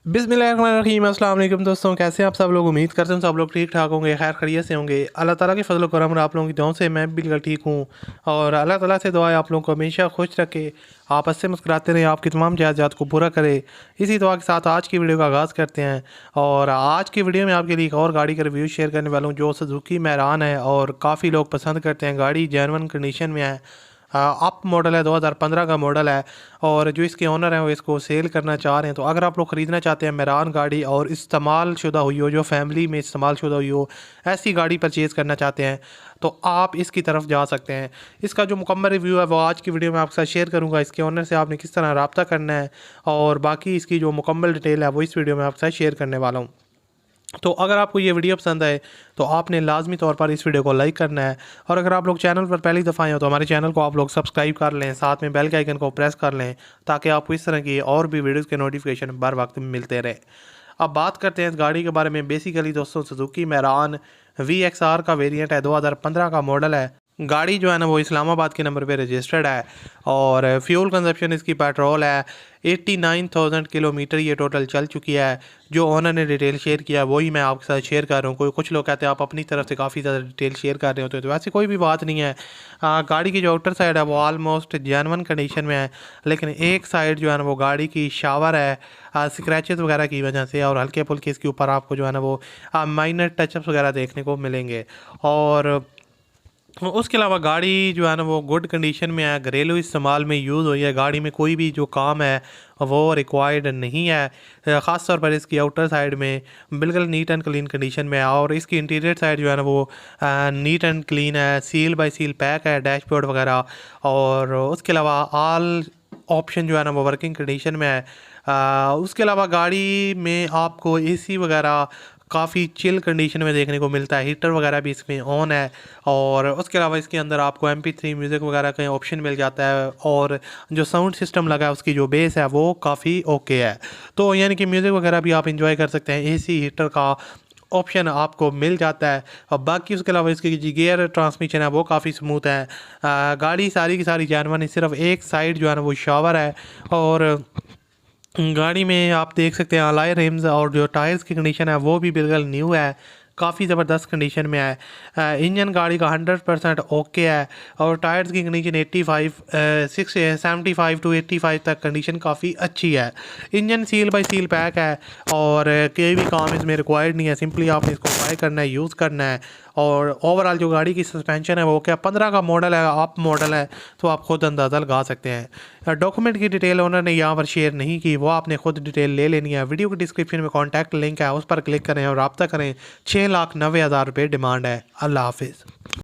बिस्मिल्लाहिर्रहमानिर्रहीम। अस्सलाम वालेकुम दोस्तों, कैसे हैं आप सब लोग। उम्मीद करते हैं सब लोग ठीक ठाक होंगे, खैर खैरियत से होंगे। अल्लाह ताला के फजल करम और आप लोगों की दुआओं से मैं बिल्कुल ठीक हूँ और अल्लाह ताला से दुआ है आप लोगों को हमेशा खुश रखे, आप हंसते मुस्कुराते रहें, आपकी तमाम ज़रूरियात को पूरा करे। इसी दुआ के साथ आज की वीडियो का आगाज़ करते हैं और आज की वीडियो में आपके लिए एक और गाड़ी का रिव्यू शेयर करने वाला हूँ जो सुजुकी मैरान है और काफ़ी लोग पसंद करते हैं। गाड़ी जेन्युइन कंडीशन में है, अप मॉडल है, 2015 का मॉडल है और जो इसके ओनर हैं वो इसको सेल करना चाह रहे हैं। तो अगर आप लोग ख़रीदना चाहते हैं मैरान गाड़ी और इस्तेमाल शुदा हुई हो, जो फैमिली में इस्तेमाल शुदा हुई हो, ऐसी गाड़ी परचेज़ करना चाहते हैं तो आप इसकी तरफ जा सकते हैं। इसका जो मुकम्मल रिव्यू है वो आज की वीडियो में आपके साथ शेयर करूँगा। इसके ओनर से आपने किस तरह रब्ता करना है और बाकी इसकी जो मुकम्मल डिटेल है वो इस वीडियो में आपके साथ शेयर करने वाला हूँ। तो अगर आपको ये वीडियो पसंद आए तो आपने लाजमी तौर पर इस वीडियो को लाइक करना है और अगर आप लोग चैनल पर पहली दफ़ा आए हो तो हमारे चैनल को आप लोग सब्सक्राइब कर लें, साथ में बेल के आइकन को प्रेस कर लें ताकि आपको इस तरह की और भी वीडियोस के नोटिफिकेशन बर वक्त मिलते रहे। अब बात करते हैं इस गाड़ी के बारे में। बेसिकली दोस्तों, सुजुकी मैरान VXR का वेरिएंट है, 2015 का मॉडल है। गाड़ी जो है ना वो इस्लामाबाद के नंबर पे रजिस्टर्ड है और फ्यूल कंजप्शन इसकी पेट्रोल है 89,000 किलोमीटर ये टोटल चल चुकी है। जो ओनर ने डिटेल शेयर किया वही मैं आपके साथ शेयर कर रहा हूँ। कुछ लोग कहते हैं आप अपनी तरफ से काफ़ी ज़्यादा डिटेल शेयर कर रहे होते हैं, तो वैसे कोई भी बात नहीं है। गाड़ी की जो आउटर साइड है वो ऑलमोस्ट जेन्युइन कंडीशन में है, लेकिन एक साइड जो है ना वो गाड़ी की शावर है स्क्रैचेस वगैरह की वजह से और हल्के फुल्के इसके ऊपर आपको जो है ना वो माइनर टचअप्स वगैरह देखने को मिलेंगे। और उसके अलावा गाड़ी जो है ना वो गुड कंडीशन में है, घरेलू इस्तेमाल में यूज़ हुई है। गाड़ी में कोई भी जो काम है वो रिक्वायर्ड नहीं है, ख़ास तौर पर इसकी आउटर साइड में बिल्कुल नीट एंड क्लीन कंडीशन में है और इसकी इंटीरियर साइड जो है ना वो नीट एंड क्लीन है, सील बाय सील पैक है डैशबोर्ड वगैरह। और उसके अलावा ऑल ऑप्शन जो है ना वो वर्किंग कंडीशन में है। उसके अलावा गाड़ी में आपको AC वगैरह काफ़ी चिल कंडीशन में देखने को मिलता है, हीटर वगैरह भी इसमें ऑन है। और उसके अलावा इसके अंदर आपको MP3 म्यूज़िक वगैरह का ऑप्शन मिल जाता है और जो साउंड सिस्टम लगा है उसकी जो बेस है वो काफ़ी ओके है। तो यानी कि म्यूज़िक वगैरह भी आप इंजॉय कर सकते हैं, AC हीटर का ऑप्शन आपको मिल जाता है। और बाकी उसके अलावा इसकी जो गियर ट्रांसमिशन है वो काफ़ी स्मूथ है। गाड़ी सारी की सारी जानवर, सिर्फ एक साइड जो है ना वो शावर है। और गाड़ी में आप देख सकते हैं अलॉय रिम्स और जो टायर्स की कंडीशन है वो भी बिल्कुल न्यू है, काफ़ी ज़बरदस्त कंडीशन में है। इंजन गाड़ी का 100% ओके है और टायर्स की कंडीशन 75 टू 85 तक कंडीशन काफ़ी अच्छी है। Engine seal by seal pack है और कोई भी काम इसमें रिक्वायर्ड नहीं है, सिंपली आपने इसको बाय करना है, यूज़ करना है। और ओवरऑल जो गाड़ी की सस्पेंशन है वो क्या 15 का मॉडल है, अप मॉडल है, तो आप खुद अंदाज़ा लगा सकते हैं। डॉक्यूमेंट की डिटेल उन्होंने यहाँ पर शेयर नहीं की, वो आपने खुद डिटेल ले लेनी है। वीडियो के डिस्क्रिप्शन में कॉन्टैक्ट लिंक है, उस पर क्लिक करें और रब्ता करें। 6,90,000 रुपये डिमांड है। अल्लाह हाफिज़।